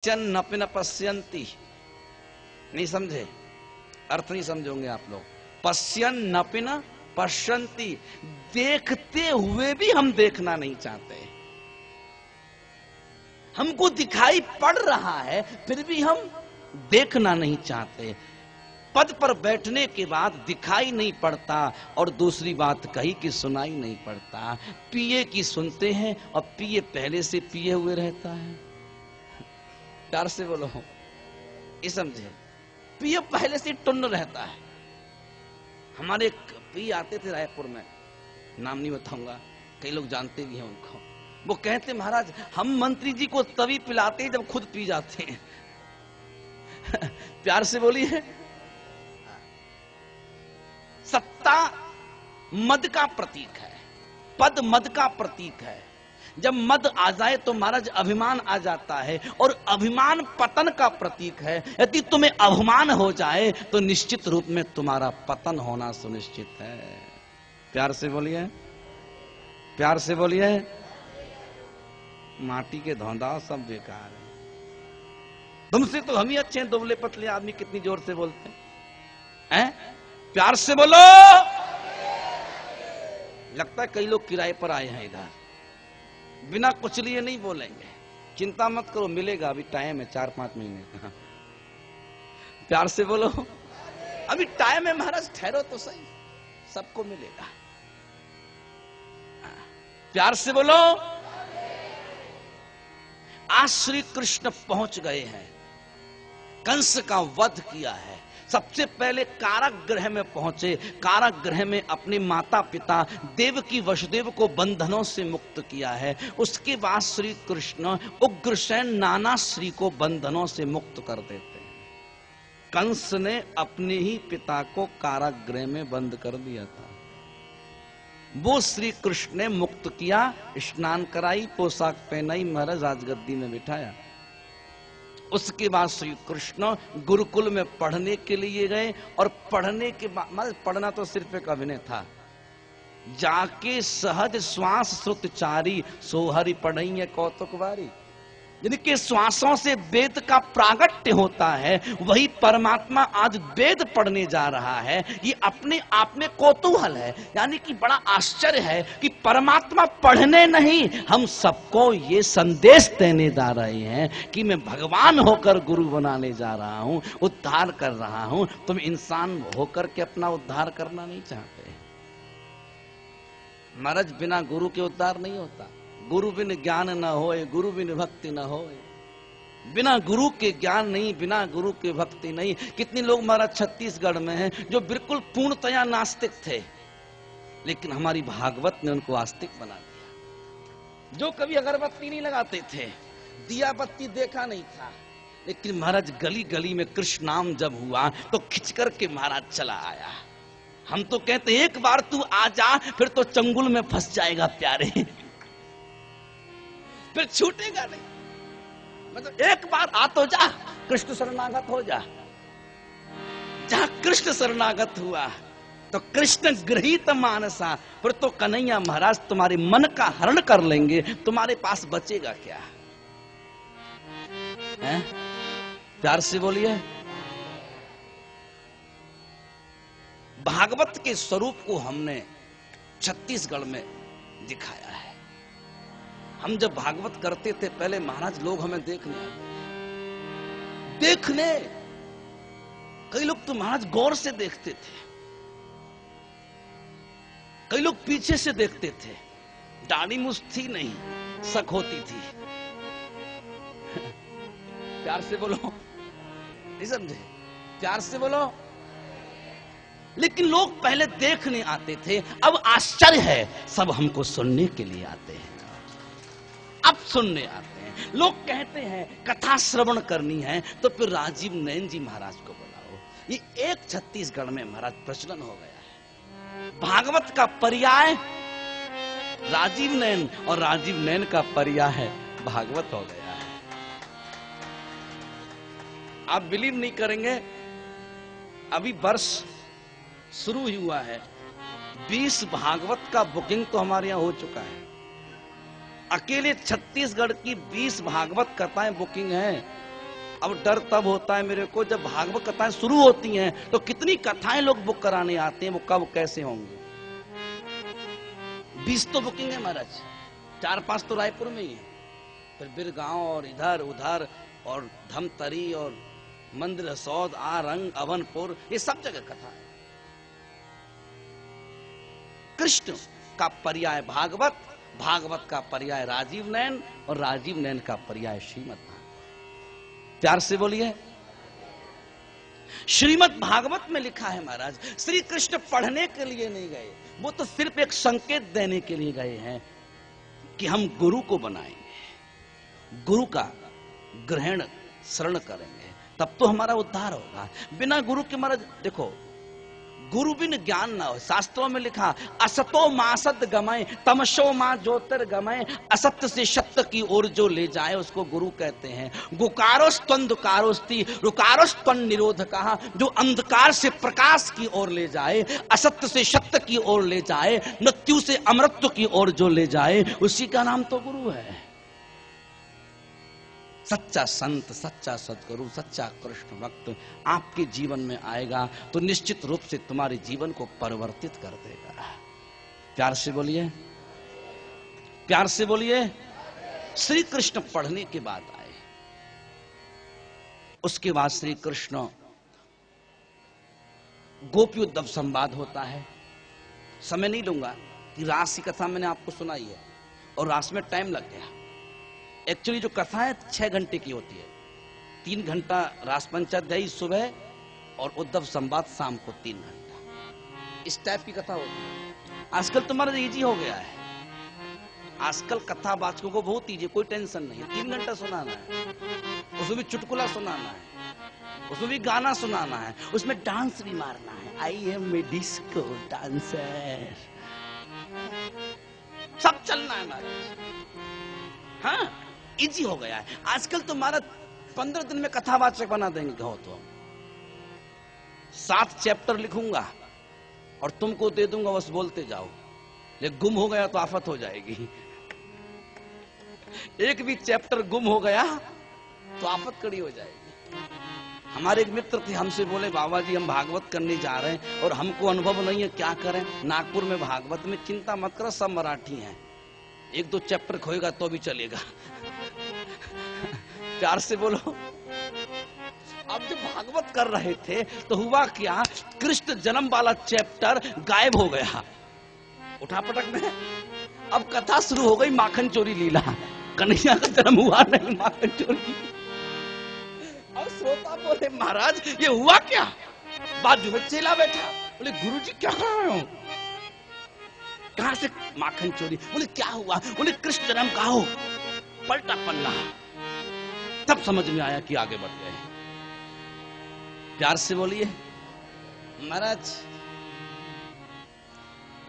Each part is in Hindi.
नपि न पश्यन्ति, नहीं समझे? अर्थ नहीं समझोगे आप लोग। पश्यन नपि न पश्यन्ति, देखते हुए भी हम देखना नहीं चाहते। हमको दिखाई पड़ रहा है फिर भी हम देखना नहीं चाहते। पद पर बैठने के बाद दिखाई नहीं पड़ता और दूसरी बात कही कि सुनाई नहीं पड़ता। पिए की सुनते हैं और पिए पहले से पिए हुए रहता है। प्यार से बोलो, ये समझे? पिए पहले से टुन्न रहता है। हमारे एक पिए आते थे रायपुर में, नाम नहीं बताऊंगा, कई लोग जानते भी हैं उनको। वो कहते महाराज हम मंत्री जी को तभी पिलाते हैं जब खुद पी जाते हैं। प्यार से बोलिए। सत्ता मद का प्रतीक है, पद मद का प्रतीक है। जब मद आ जाए तो महाराज अभिमान आ जाता है और अभिमान पतन का प्रतीक है। यदि तुम्हें अभिमान हो जाए तो निश्चित रूप में तुम्हारा पतन होना सुनिश्चित है। प्यार से बोलिए, प्यार से बोलिए। माटी के धौंधा सब बेकार है। तुमसे तो हम ही अच्छे हैं, दुबले पतले आदमी कितनी जोर से बोलते हैं। प्यार से बोलो। लगता है कई लोग किराए पर आए हैं इधर, बिना कुछ लिए नहीं बोलेंगे। चिंता मत करो, मिलेगा, अभी टाइम है 4-5 महीने का। प्यार से बोलो, अभी टाइम है महाराज, ठहरो तो सही, सबको मिलेगा। प्यार से बोलो। आज श्री कृष्ण पहुंच गए हैं, कंस का वध किया है। सबसे पहले कारागृह में पहुंचे, कारागृह में अपने माता पिता देवकी वसुदेव को बंधनों से मुक्त किया है। उसके बाद श्री कृष्ण उग्रसेन नानाश्री को बंधनों से मुक्त कर देते हैं। कंस ने अपने ही पिता को कारागृह में बंद कर दिया था, वो श्री कृष्ण ने मुक्त किया, स्नान कराई, पोशाक पहनाई, महाराज राजगद्दी में बिठाया। उसके बाद श्री कृष्ण गुरुकुल में पढ़ने के लिए गए और पढ़ने के बाद, मतलब पढ़ना तो सिर्फ एक अभिनय था। जाके सहज श्वास श्रुतचारी सोहरि पढ़ई कौतुक बारी, जिनके श्वासों से वेद का प्रागट्य होता है वही परमात्मा आज वेद पढ़ने जा रहा है। ये अपने आप में कौतूहल है, यानी कि बड़ा आश्चर्य है कि परमात्मा पढ़ने नहीं, हम सबको ये संदेश देने जा रहे हैं कि मैं भगवान होकर गुरु बनाने जा रहा हूं, उद्धार कर रहा हूं। तुम इंसान होकर के अपना उद्धार करना नहीं चाहते। महाराज बिना गुरु के उद्धार नहीं होता। गुरु बिन ज्ञान न होए, गुरु बिन भक्ति न होए। बिना गुरु के ज्ञान नहीं, बिना गुरु के भक्ति नहीं। कितने लोग महाराज छत्तीसगढ़ में हैं जो बिल्कुल पूर्णतया नास्तिक थे, लेकिन हमारी भागवत ने उनको आस्तिक बना दिया। जो कभी अगरबत्ती नहीं लगाते थे, दिया बत्ती देखा नहीं था, लेकिन महाराज गली गली में कृष्ण नाम जब हुआ तो खिंच करके महाराज चला आया। हम तो कहते एक बार तू आ जा, फिर तो चंगुल में फंस जाएगा प्यारे, फिर छूटेगा नहीं। मतलब एक बार आ तो जा, कृष्ण शरणागत हो जा। जहां कृष्ण शरणागत हुआ तो कृष्ण गृहीत मानसा, फिर तो कन्हैया महाराज तुम्हारे मन का हरण कर लेंगे, तुम्हारे पास बचेगा क्या है? प्यार से बोलिए। भागवत के स्वरूप को हमने छत्तीसगढ़ में दिखाया है। हम जब भागवत करते थे पहले महाराज लोग हमें देखने कई लोग तो महाराज गौर से देखते थे, कई लोग पीछे से देखते थे। दाढ़ी मूछ थी नहीं, शक होती थी। प्यार से बोलो, नहीं समझे? प्यार से बोलो। लेकिन लोग पहले देखने आते थे, अब आश्चर्य है सब हमको सुनने के लिए आते हैं। अब सुनने आते हैं। लोग कहते हैं कथा श्रवण करनी है तो फिर राजीव नयन जी महाराज को बुलाओ। ये एक छत्तीसगढ़ में महाराज प्रचलन हो गया है। भागवत का पर्याय राजीव नयन और राजीव नयन का पर्याय भागवत हो गया है। आप बिलीव नहीं करेंगे, अभी वर्ष शुरू ही हुआ है, 20 भागवत का बुकिंग तो हमारे यहां हो चुका है। अकेले छत्तीसगढ़ की 20 भागवत कथाएं बुकिंग हैं। अब डर तब होता है मेरे को जब भागवत कथाएं शुरू होती हैं तो कितनी कथाएं लोग बुक कराने आते हैं, वो कब कैसे होंगे। 20 तो बुकिंग है महाराज, 4-5 तो रायपुर में ही है, फिर बिरगांव और इधर उधर और धमतरी और मंदिर हसौद, आरंग, अवनपुर, ये सब जगह कथा है। कृष्ण का पर्याय भागवत, भागवत का पर्याय राजीव नयन और राजीव नयन का पर्याय श्रीमद् भागवत। प्यार से बोलिए। श्रीमद् भागवत में लिखा है महाराज, श्री कृष्ण पढ़ने के लिए नहीं गए, वो तो सिर्फ एक संकेत देने के लिए गए हैं कि हम गुरु को बनाएंगे, गुरु का ग्रहण शरण करेंगे, तब तो हमारा उद्धार होगा। बिना गुरु के महाराज देखो, गुरु बिन ज्ञान ना हो। शास्त्रों में लिखा, असतो मां सत गमय, तमसो मां ज्योतिर्गमय, असत्य से सत्य की ओर जो ले जाए उसको गुरु कहते हैं। गुकारोस त्वंधकारोस्ति, रुकारोस त्वं निरोध कहा, जो अंधकार से प्रकाश की ओर ले जाए, असत्य से सत्य की ओर ले जाए, मृत्यु से अमृतत्व की ओर जो ले जाए, उसी का नाम तो गुरु है। सच्चा संत, सच्चा सदगुरु, सच्चा कृष्ण भक्त आपके जीवन में आएगा तो निश्चित रूप से तुम्हारे जीवन को परिवर्तित कर देगा। प्यार से बोलिए, प्यार से बोलिए। श्री कृष्ण पढ़ने के बाद आए, उसके बाद श्री कृष्ण गोपी उद्धव संवाद होता है। समय नहीं लूंगा कि रास की कथा मैंने आपको सुनाई है और रास में टाइम लग गया। एक्चुअली जो कथा है 6 घंटे की होती है, 3 घंटा रास पंचाध्यायी सुबह और उद्धव संवाद शाम को 3 घंटा, इस टाइप की कथा होती है। आजकल तुम्हारा इजी हो गया है, आजकल कथा वाचकों को बहुत इजी, कोई टेंशन नहीं। 3 घंटा सुनाना है, उसमें भी चुटकुला सुनाना है, उसमें भी गाना सुनाना है, उसमें डांस भी मारना है। I am a disco dancer, सब चलना है महाराज। हाँ, इजी हो गया है। आजकल तुम्हारा 15 दिन में कथावाचक बना देंगे कहो तो। 7 चैप्टर लिखूंगा और तुमको दे दूंगा, बस बोलते जाओ, लेकिन गुम हो गया तो आफत हो जाएगी। एक भी चैप्टर गुम हो गया तो आफत कड़ी हो जाएगी। हमारे एक मित्र थे, हमसे बोले बाबा जी हम भागवत करने जा रहे हैं और हमको अनुभव नहीं है, क्या करें। नागपुर में भागवत में, चिंता मत करो सब मराठी हैं, 1-2 चैप्टर खोएगा तो भी चलेगा। प्यार से बोलो। अब जब भागवत कर रहे थे तो हुआ क्या, कृष्ण जन्म वाला चैप्टर गायब हो गया उठापटक में। अब कथा शुरू हो गई माखन चोरी लीला, कन्हैया का जन्म हुआ नहीं, माखन चोरी। अब श्रोता बोले महाराज ये हुआ क्या। बाजू में चेला बैठा, बोले गुरुजी क्या कर रहे हो, कहां से माखन चोरी। बोले क्या हुआ, बोले कृष्ण जन्म का हो। पलटा पन्ना, तब समझ में आया कि आगे बढ़ गए। प्यार से बोलिए। महाराज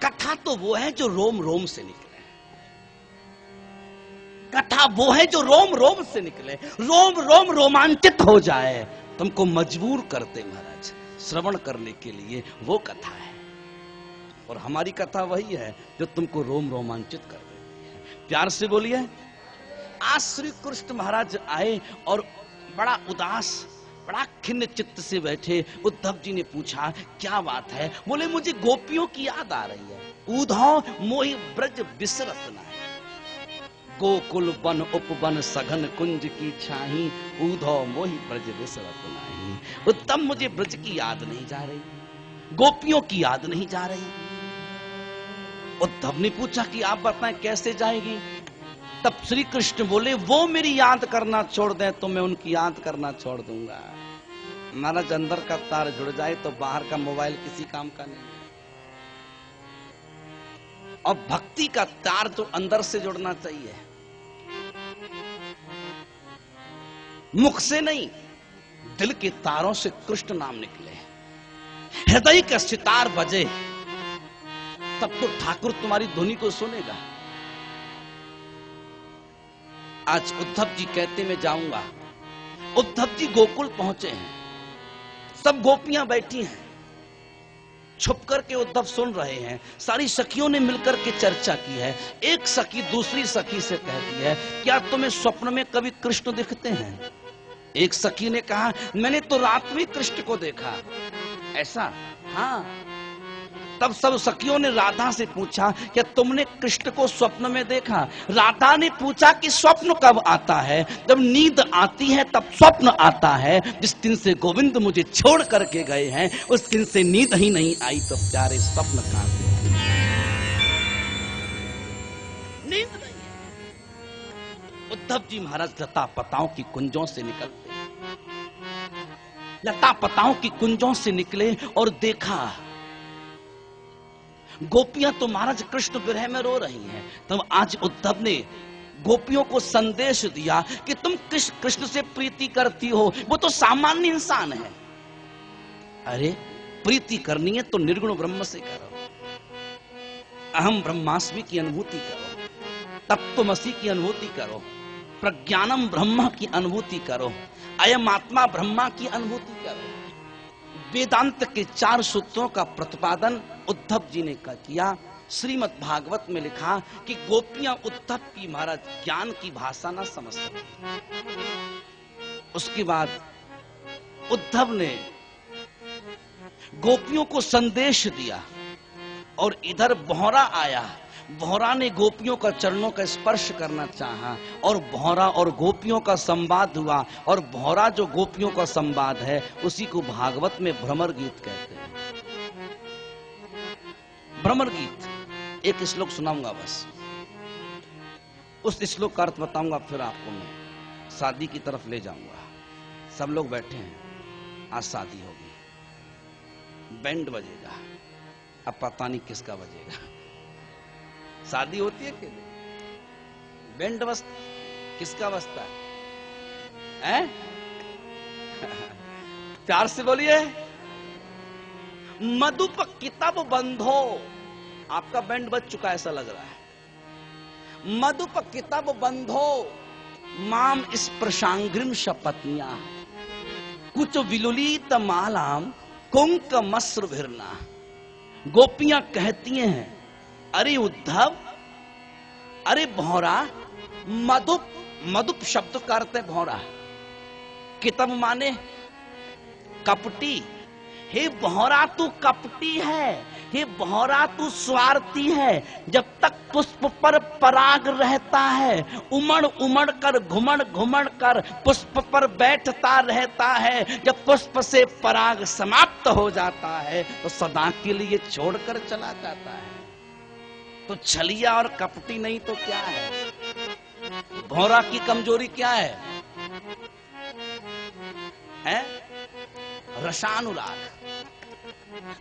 कथा तो वो है जो रोम रोम से निकले, कथा वो है जो रोम रोम से निकले, रोम रोम रोमांचित हो जाए, तुमको मजबूर करते महाराज श्रवण करने के लिए, वो कथा है। और हमारी कथा वही है जो तुमको रोम रोमांचित कर देती है। प्यार से बोलिए। आज श्री कृष्ण महाराज आए और बड़ा उदास, बड़ा खिन्न चित्त से बैठे। उद्धव जी ने पूछा क्या बात है। बोले मुझे गोपियों की याद आ रही है। ऊधौ मोहि ब्रज बिसरत नाहि, गोकुल वन उपवन सघन कुंज की छाही, ऊधौ मोहि ब्रज बिसरत नाहि। उत्तम मुझे ब्रज की याद नहीं जा रही, गोपियों की याद नहीं जा रही। उद्धव ने पूछा कि आप बताएं कैसे जाएगी। तब श्री कृष्ण बोले वो मेरी याद करना छोड़ दें तो मैं उनकी याद करना छोड़ दूंगा। महाराज अंदर का तार जुड़ जाए तो बाहर का मोबाइल किसी काम का नहीं है। और भक्ति का तार तो अंदर से जुड़ना चाहिए, मुख से नहीं, दिल के तारों से कृष्ण नाम निकले, हृदय का सितार बजे, तब तो ठाकुर तुम्हारी ध्वनि को सुनेगा। आज उद्धव जी कहते मैं जाऊंगा। उद्धव जी गोकुल पहुंचे हैं, सब गोपियां बैठी हैं, छुप करके उद्धव सुन रहे हैं। सारी सखियों ने मिलकर के चर्चा की है। एक सखी दूसरी सखी से कहती है क्या तुम्हें स्वप्न में कभी कृष्ण दिखते हैं। एक सखी ने कहा, मैंने तो रात में कृष्ण को देखा। ऐसा? हाँ। तब सब सखियों ने राधा से पूछा, क्या तुमने कृष्ण को स्वप्न में देखा? राधा ने पूछा कि स्वप्न कब आता है? जब नींद आती है तब स्वप्न आता है। जिस दिन से गोविंद मुझे छोड़ करके गए हैं उस दिन से नींद ही नहीं आई, तो प्यारे स्वप्न कहां से? नींद नहीं है। उद्धव जी महाराज लता पताओं की कुंजों से निकलते, लता पताओं की कुंजों से निकले और देखा गोपियां तो महाराज कृष्ण विरह में रो रही हैं। तब आज उद्धव ने गोपियों को संदेश दिया कि तुम कृष्ण से प्रीति करती हो, वो तो सामान्य इंसान है। अरे प्रीति करनी है तो निर्गुण ब्रह्म से करो, अहम ब्रह्मास्मि की अनुभूति करो, तत्त्वमसि की अनुभूति करो, प्रज्ञानम ब्रह्म की अनुभूति करो, अयम आत्मा ब्रह्मा की अनुभूति करो। वेदांत के 4 सूत्रों का प्रतिपादन उद्धव जी ने किया। श्रीमद् भागवत में लिखा कि गोपियां उद्धव की महाराज ज्ञान की भाषा ना समझ सकी। उसके बाद उद्धव ने गोपियों को संदेश दिया और इधर भौरा आया। भौरा ने गोपियों का चरणों का स्पर्श करना चाहा और भौरा और गोपियों का संवाद हुआ। और भौरा जो गोपियों का संवाद है उसी को भागवत में भ्रमर गीत कहते हैं। भ्रमर गीत एक श्लोक सुनाऊंगा बस, उस श्लोक का अर्थ बताऊंगा, फिर आपको मैं शादी की तरफ ले जाऊंगा। सब लोग बैठे हैं, आज शादी होगी, बैंड बजेगा, अब पता नहीं किसका बजेगा। शादी होती है कि नहीं? बैंड बस किसका बजता है? प्यार से बोलिए। मधुप किताब बंधो, आपका बैंड बज चुका ऐसा लग रहा है। मधुप किताब बंधो माम स्पर्शांग्रिम शपत्न्या कुछ विलुलित मालाम कुंक मस्र भिरना। गोपियां कहती हैं, अरे उद्धव, अरे भौरा, मधुप, मधुप शब्द का अर्थ है भौरा, कितब माने कपटी। हे भौरा तू कपटी है, हे भौरा तू स्वार्थी है। जब तक पुष्प पर पराग रहता है उमड़ उमड़ कर घुमड़ घुमड़ कर पुष्प पर बैठता रहता है। जब पुष्प से पराग समाप्त हो जाता है तो सदा के लिए छोड़कर चला जाता है। तो छलिया और कपटी नहीं तो क्या है? भौरा की कमजोरी क्या है? रसानुराग,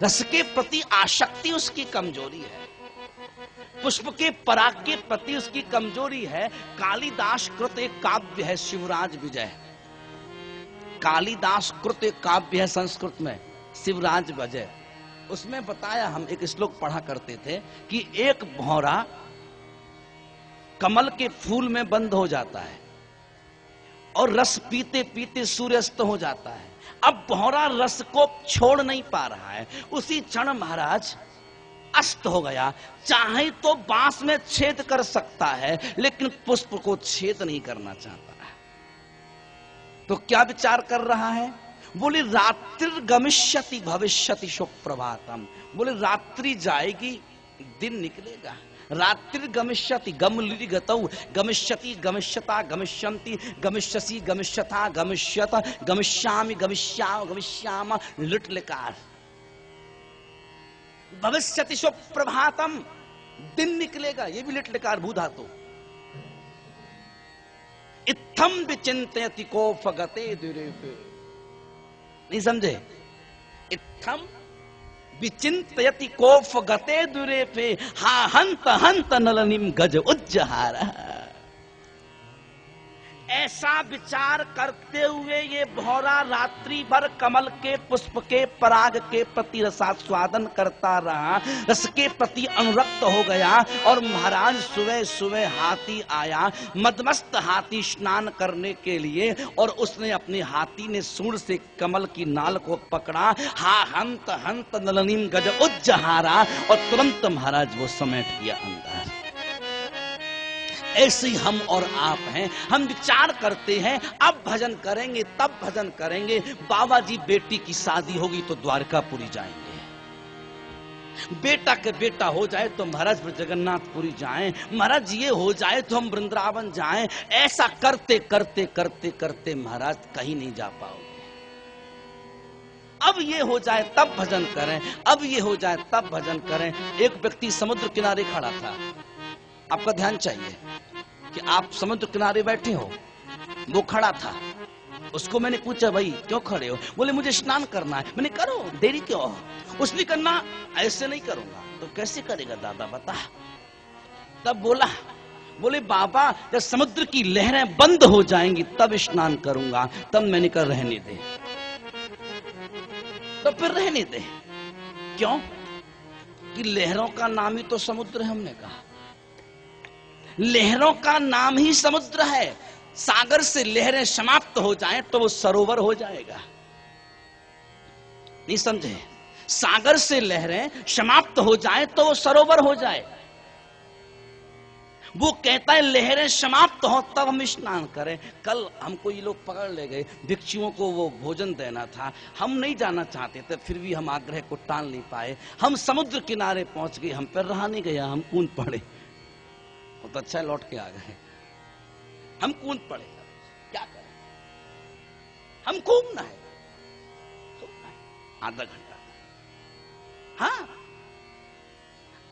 रस के प्रति आसक्ति उसकी कमजोरी है। पुष्प के पराग के प्रति उसकी कमजोरी है। कालिदास कृत एक काव्य है शिवराज विजय। कालिदास कृत एक काव्य है संस्कृत में शिवराज विजय। उसमें बताया, हम एक श्लोक पढ़ा करते थे कि एक भौरा कमल के फूल में बंद हो जाता है और रस पीते पीते सूर्यास्त हो जाता है। अब भौरा रस को छोड़ नहीं पा रहा है। उसी क्षण महाराज अस्त हो गया। चाहे तो बांस में छेद कर सकता है लेकिन पुष्प को छेद नहीं करना चाहता है। तो क्या विचार कर रहा है? बोले रात्रि गमिष्यति भविष्यति सुप्रभातम। बोले रात्रि जाएगी, दिन निकलेगा। रात्रि गमिष्यति, गमलिरि गतौ, गमिष्यति, गमिष्यता, गमिष्यन्ति, गमिष्यसि, गमिष्यथा, गमिष्यत, गमिष्यामि, गमिष्याम, गमिष्याम, लिट लिकार। भविष्यति सुप्रभातम, दिन निकलेगा, ये भी लिट लिकार भू धातु। इत्थम विचिन्तयति कोफ गते दुरेपे। नहीं समझे? इत्थम विचिन्तयति कोफ गते दुरेपे हा हंत हंत नलनिम गज उज्जहारा। ऐसा विचार करते हुए ये भौरा रात्रि भर कमल के पुष्प के पराग के प्रति रसास्वादन करता रहा, रस के प्रति अनुरक्त हो गया। और महाराज सुबह सुबह हाथी आया, मदमस्त हाथी स्नान करने के लिए, और उसने अपने हाथी ने सूंड से कमल की नाल को पकड़ा। हा हंत हंत नलनीम गज उज्जहारा, और तुरंत महाराज वो समेट गया अंदर। ऐसे ही हम और आप हैं। हम विचार करते हैं अब भजन करेंगे, तब भजन करेंगे। बाबा जी बेटी की शादी होगी तो द्वारकापुरी जाएंगे, बेटा के बेटा हो जाए तो महाराज जगन्नाथपुरी जाएं, महाराज ये हो जाए तो हम वृंदावन जाएं। ऐसा करते करते करते करते महाराज कहीं नहीं जा पाओगे। अब ये हो जाए तब भजन करें, अब ये हो जाए तब भजन करें। एक व्यक्ति समुद्र किनारे खड़ा था। आपका ध्यान चाहिए कि आप समुद्र किनारे बैठे हो, वो खड़ा था। उसको मैंने पूछा भाई क्यों खड़े हो? बोले मुझे स्नान करना है। मैंने करो, देरी क्यों हो? उसने करना ऐसे नहीं करूंगा। तो कैसे करेगा दादा बता? तब बोले बाबा जब समुद्र की लहरें बंद हो जाएंगी तब स्नान करूंगा। तब मैंने कहा रहने दे। तो फिर रहने दे। क्यों? कि लहरों का नाम ही तो समुद्र है। हमने कहा लहरों का नाम ही समुद्र है। सागर से लहरें समाप्त हो जाएं तो वो सरोवर हो जाएगा। नहीं समझे? सागर से लहरें समाप्त हो जाएं तो वो सरोवर हो जाए। वो कहता है लहरें समाप्त हो तब हम स्नान करें। कल हमको ये लोग पकड़ ले गए, भिक्षुओं को वो भोजन देना था। हम नहीं जाना चाहते थे, फिर भी हम आग्रह को टाल नहीं पाए। हम समुद्र किनारे पहुंच गए, हम पर रहा नहीं गया, हम कूद पड़े। बहुत अच्छा लौट के आ गए। हम कूद पड़े, क्या करें? हम घूमना है आधा घंटा। हाँ,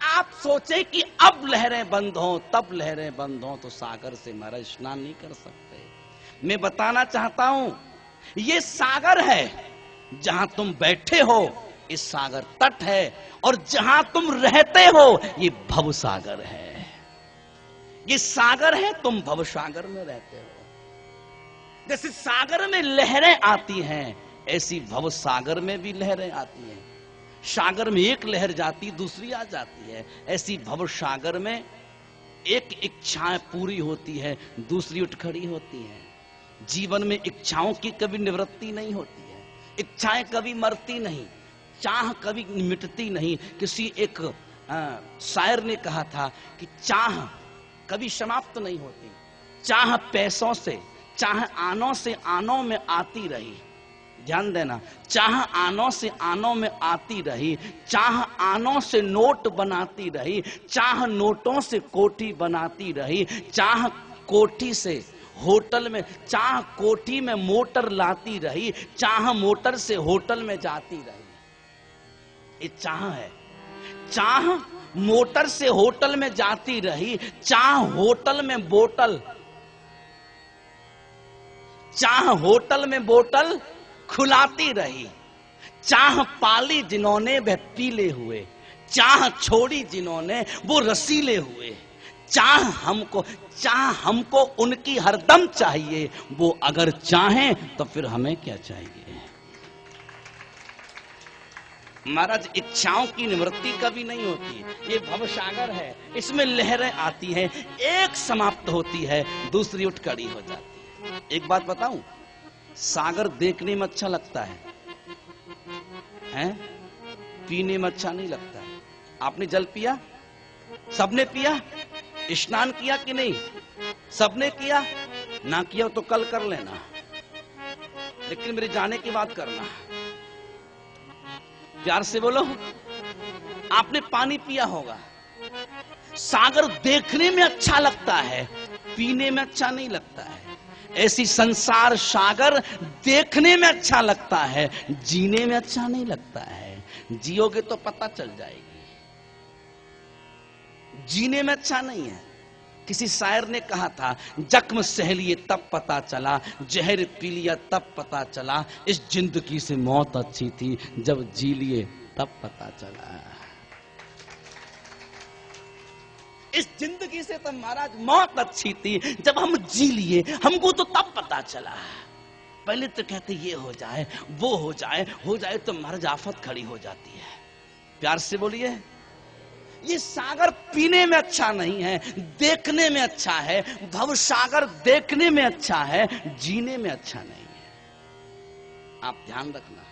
आप सोचे कि अब लहरें बंद हो तब लहरें बंद हो तो सागर से महाराज स्नान नहीं कर सकते। मैं बताना चाहता हूं ये सागर है जहां तुम बैठे हो, इस सागर तट है, और जहां तुम रहते हो ये भव सागर है। ये सागर है, तुम भव सागर में रहते हो। जैसे सागर में लहरें आती हैं ऐसी भव सागर में भी लहरें आती हैं। सागर में एक लहर जाती दूसरी आ जाती है, ऐसी भव सागर में एक इच्छाएं पूरी होती है दूसरी उठ खड़ी होती है। जीवन में इच्छाओं की कभी निवृत्ति नहीं होती है, इच्छाएं कभी मरती नहीं, चाह कभी मिटती नहीं। किसी एक शायर ने कहा था कि चाह कभी समाप्त नहीं होती। चाह पैसों से, चाह आनों से आनों में आती रही। ध्यान देना, चाह आनों से आनों में आती रही, चाह आनों से नोट बनाती रही, चाह नोटों से कोठी बनाती रही, चाह कोठी से होटल में, चाह कोठी में मोटर लाती रही, चाह मोटर से होटल में जाती रही। ये चाह है। चाह मोटर से होटल में जाती रही, चाह होटल में बोतल, चाह होटल में बोतल खुलाती रही। चाह पाली जिन्होंने वह पीले हुए, चाह छोड़ी जिन्होंने वो रसीले हुए। चाह हमको उनकी हरदम चाहिए, वो अगर चाहें तो फिर हमें क्या चाहिए? महाराज इच्छाओं की निवृत्ति कभी नहीं होती। ये भवसागर है, इसमें लहरें आती हैं, एक समाप्त होती है दूसरी उठ खड़ी हो जाती है। एक बात बताऊं, सागर देखने में अच्छा लगता है, हैं? पीने में अच्छा नहीं लगता है। आपने जल पिया? सबने पिया? स्नान किया कि नहीं? सबने किया? ना किया तो कल कर लेना, लेकिन मेरे जाने की बात करना। प्यार से बोलो। आपने पानी पिया होगा। सागर देखने में अच्छा लगता है, पीने में अच्छा नहीं लगता है। ऐसी संसार सागर देखने में अच्छा लगता है, जीने में अच्छा नहीं लगता है। जियोगे तो पता चल जाएगी, जीने में अच्छा नहीं है। किसी शायर ने कहा था, जख्म सह लिए तब पता चला, जहर पी लिया तब पता चला, इस जिंदगी से मौत अच्छी थी, जब जी लिए तब पता चला। इस जिंदगी से तो महाराज मौत अच्छी थी, जब हम जी लिए, हमको तो तब पता चला। पहले तो कहते ये हो जाए, वो हो जाए तो महाराज आफत खड़ी हो जाती है। प्यार से बोलिए। ये सागर पीने में अच्छा नहीं है, देखने में अच्छा है। भव सागर देखने में अच्छा है, जीने में अच्छा नहीं है। आप ध्यान रखना,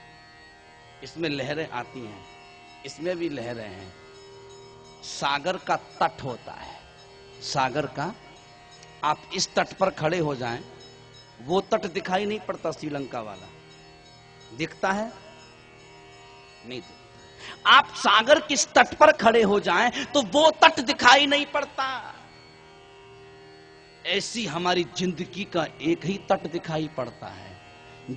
इसमें लहरें आती हैं, इसमें भी लहरें हैं। सागर का तट होता है, सागर का आप इस तट पर खड़े हो जाएं, वो तट दिखाई नहीं पड़ता श्रीलंका वाला, दिखता है नहीं दिखता। आप सागर किस तट पर खड़े हो जाएं तो वो तट दिखाई नहीं पड़ता। ऐसी हमारी जिंदगी का एक ही तट दिखाई पड़ता है।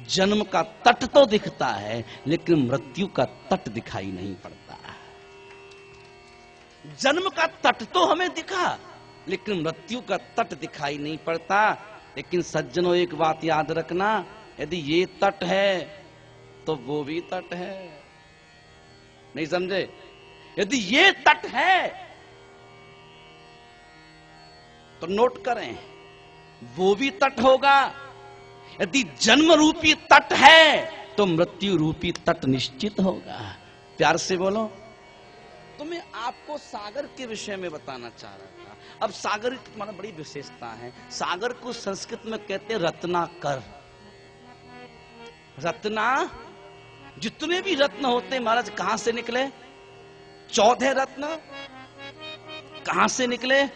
जन्म का तट तो दिखता है लेकिन मृत्यु का तट दिखाई नहीं पड़ता। जन्म का तट तो हमें दिखा लेकिन मृत्यु का तट दिखाई नहीं पड़ता। लेकिन सज्जनों, एक बात याद रखना, यदि ये तट है तो वो भी तट है। नहीं समझे? यदि ये तट है तो नोट करें, वो भी तट होगा। यदि जन्म रूपी तट है तो मृत्यु रूपी तट निश्चित होगा। प्यार से बोलो। तो मैं आपको सागर के विषय में बताना चाह रहा था। अब सागर की तुम्हारा बड़ी विशेषता है। सागर को संस्कृत में कहते हैं रत्नाकर। रत्ना, जितने भी रत्न होते हैं महाराज कहां से निकले? 14 रत्न कहां से निकले?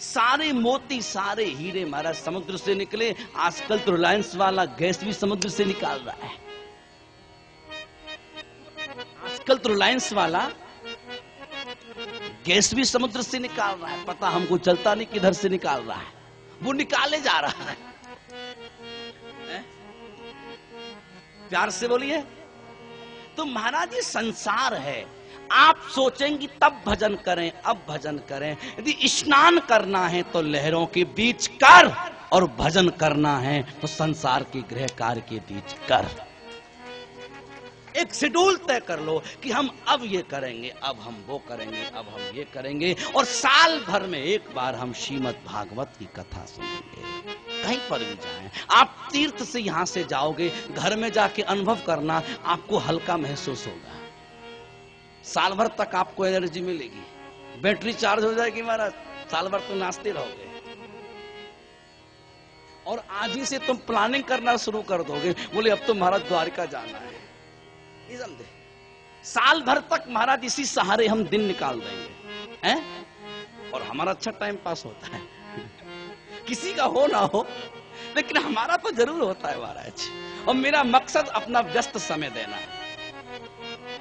सारे मोती, सारे हीरे महाराज समुद्र से निकले। आजकल तो रिलायंस वाला गैस भी समुद्र से निकाल रहा है। आजकल तो रिलायंस वाला गैस भी समुद्र से निकाल रहा है। पता हमको चलता नहीं किधर से निकाल रहा है, वो निकाले जा रहा है। प्यार से बोलिए। तो महाराज ये संसार है। आप सोचेंगी तब भजन करें, अब भजन करें। यदि स्नान करना है तो लहरों के बीच कर, और भजन करना है तो संसार के गृह कार्य के बीच कर। एक शेड्यूल तय कर लो कि हम अब ये करेंगे, अब हम वो करेंगे, अब हम ये करेंगे, और साल भर में एक बार हम श्रीमद् भागवत की कथा सुनेंगे। कहीं पर भी जाएं, आप तीर्थ से यहां से जाओगे, घर में जाके अनुभव करना, आपको हल्का महसूस होगा। साल भर तक आपको एनर्जी मिलेगी, बैटरी चार्ज हो जाएगी महाराज। साल भर तुम नाचते रहोगे। और आज ही से तुम प्लानिंग करना शुरू कर दोगे, बोले अब तो महाराज द्वारिका जाना है। ये समझे? साल भर तक महाराज इसी सहारे हम दिन निकाल देंगे, हैं? और हमारा अच्छा टाइम पास होता है। किसी का हो ना हो, लेकिन हमारा तो जरूर होता है महाराज। और मेरा मकसद अपना व्यस्त समय देना है।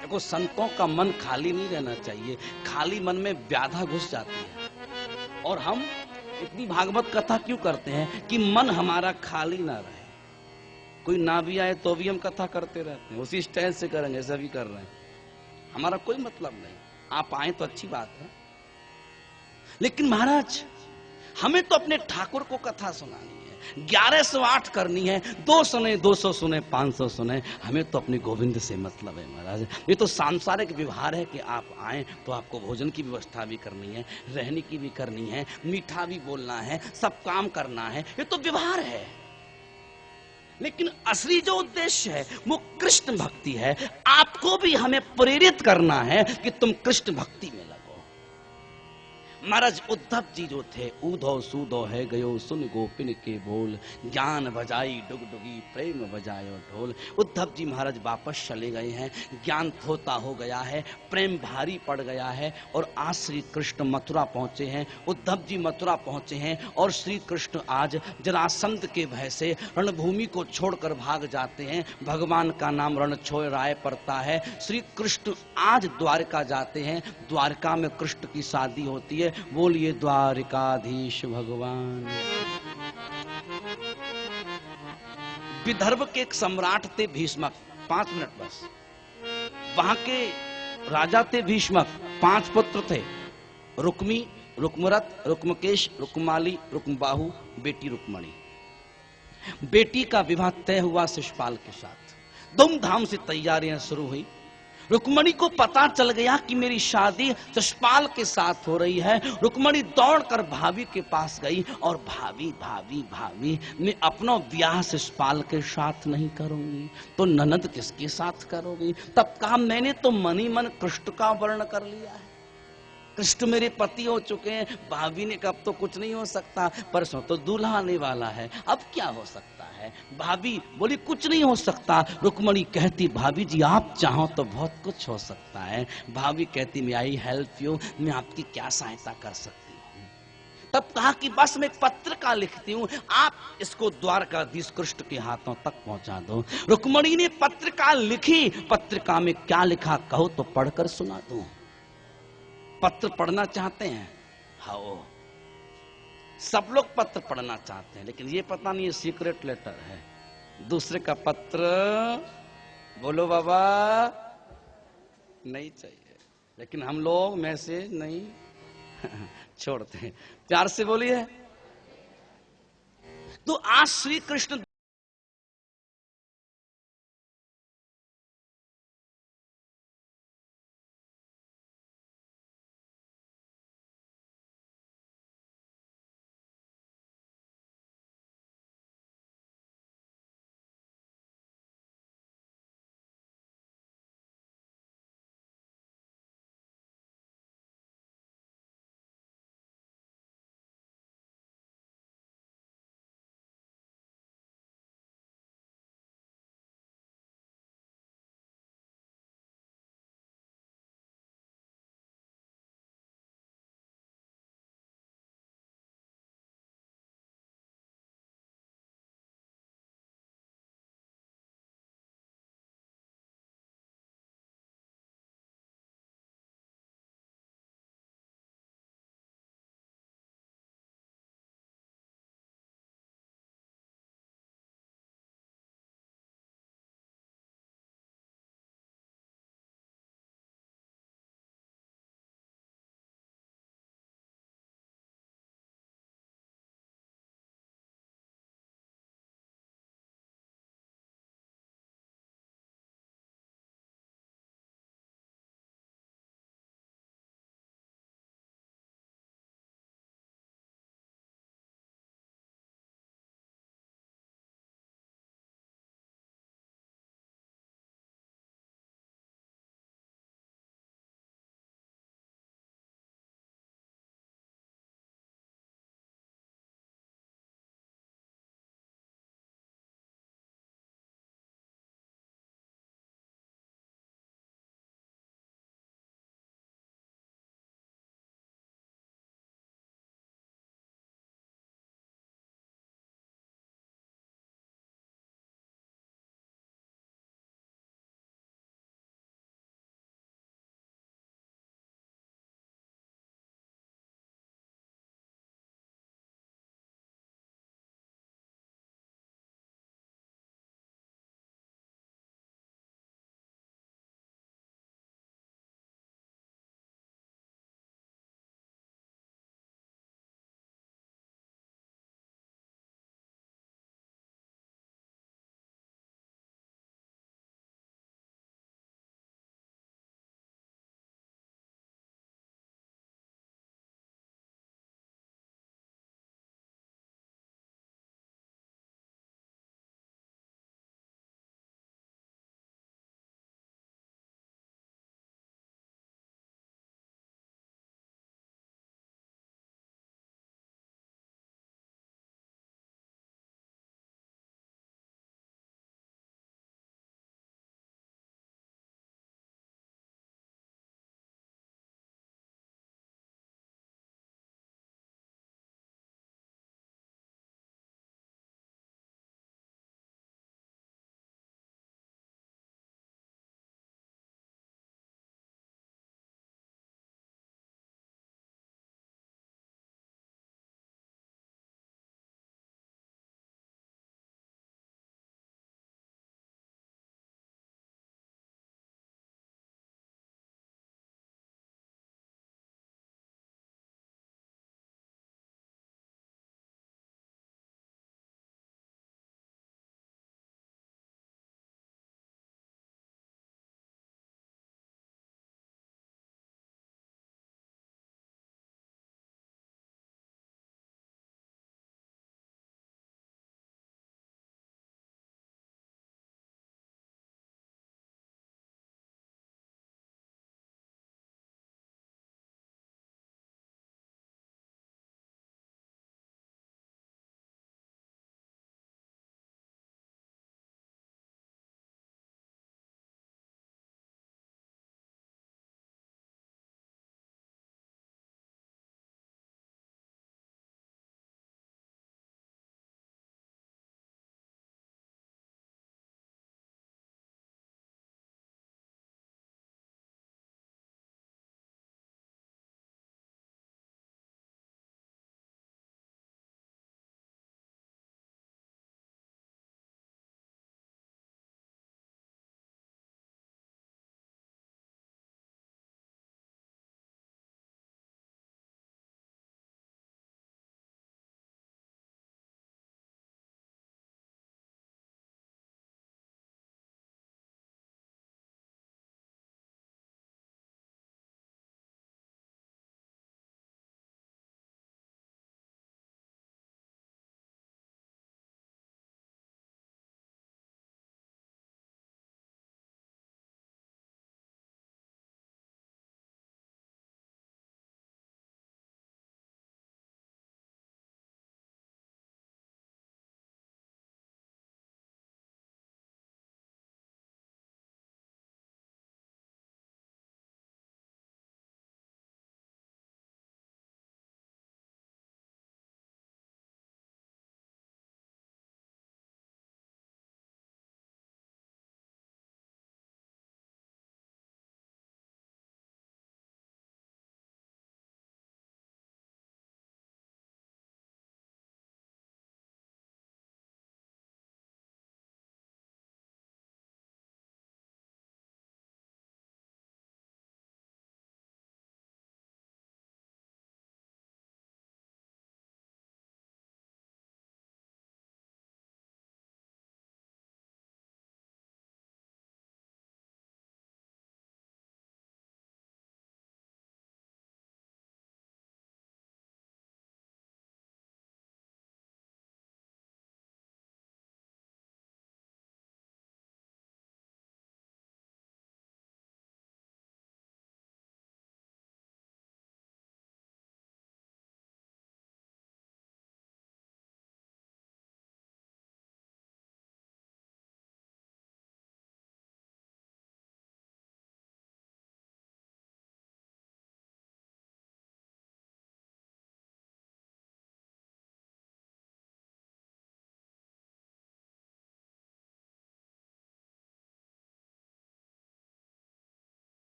देखो, संतों का मन खाली नहीं रहना चाहिए। खाली मन में व्याधा घुस जाती है। और हम इतनी भागवत कथा क्यों करते हैं कि मन हमारा खाली ना रहे। कोई ना भी आए तो भी हम कथा करते रहते हैं, उसी स्टाइल से करेंगे जैसा भी कर रहे हैं। हमारा कोई मतलब नहीं। आप आए तो अच्छी बात है, लेकिन महाराज हमें तो अपने ठाकुर को कथा सुनानी है। 1108 करनी है, 2 सुने, 200 सुने, 500 सुने, हमें तो अपने गोविंद से मतलब है महाराज। ये तो सांसारिक व्यवहार है कि आप आए तो आपको भोजन की व्यवस्था भी करनी है, रहने की भी करनी है, मीठा भी बोलना है, सब काम करना है। ये तो व्यवहार है। लेकिन असली जो उद्देश्य है वो कृष्ण भक्ति है। आपको भी हमें प्रेरित करना है कि तुम कृष्ण भक्ति में लगो। महाराज उद्धव जी जो थे, ऊधो सूधो है गयो सुन गोपिन के बोल, ज्ञान बजाई डुगडुगी प्रेम बजायो ढोल। उद्धव जी महाराज वापस चले गए हैं। ज्ञान थोता हो गया है, प्रेम भारी पड़ गया है, और आज श्री कृष्ण मथुरा पहुंचे हैं। उद्धव जी मथुरा पहुंचे हैं और श्री कृष्ण आज जरासंध के भय से रणभूमि को छोड़कर भाग जाते हैं। भगवान का नाम रण छोड़ राय पड़ता है। श्री कृष्ण आज द्वारका जाते हैं। द्वारका में कृष्ण की शादी होती है। बोलिए द्वारिकाधीश भगवान। विदर्भ के एक सम्राट थे भीष्मक, 5 मिनट बस। वहां के राजा थे भीष्मक, 5 पुत्र थे। रुक्मी, रुक्मरथ, रुक्मकेश, रुक्माली, रुक्मबाहु, बेटी रुक्मणी। बेटी का विवाह तय हुआ शिशुपाल के साथ। धूमधाम से तैयारियां शुरू हुई। रुक्मणी को पता चल गया कि मेरी शादी शिशुपाल के साथ हो रही है। रुक्मणी दौड़कर भाभी के पास गई और भाभी भाभी भाभी, मैं अपना ब्याह शिशुपाल के साथ नहीं करूंगी तो ननद किसके साथ करोगी? तब कहा मैंने तो मन ही मन कृष्ण का वर्ण कर लिया है। कृष्ण मेरे पति हो चुके हैं। भाभी ने कहा अब तो कुछ नहीं हो सकता, परसों तो दूल्हा आने वाला है, अब क्या हो सकता है? भाभी बोली कुछ नहीं हो सकता। रुक्मणी कहती भाभी जी आप चाहो तो बहुत कुछ हो सकता है। भाभी कहती मैं आई हेल्प यू, मैं आपकी क्या सहायता कर सकती हूँ? तब कहा कि बस मैं एक पत्रिका लिखती हूं, आप इसको द्वारकाधीश कृष्ण के हाथों तक पहुंचा दो। रुक्मणी ने पत्रिका लिखी। पत्रिका में क्या लिखा कहो तो पढ़कर सुना दूं। पत्र पढ़ना चाहते हैं? हाँ, सब लोग पत्र पढ़ना चाहते हैं, लेकिन ये पता नहीं ये सीक्रेट लेटर है। दूसरे का पत्र बोलो बाबा नहीं चाहिए, लेकिन हम लोग मैसेज नहीं छोड़ते हैं। प्यार से बोलिए। तो आज श्री कृष्ण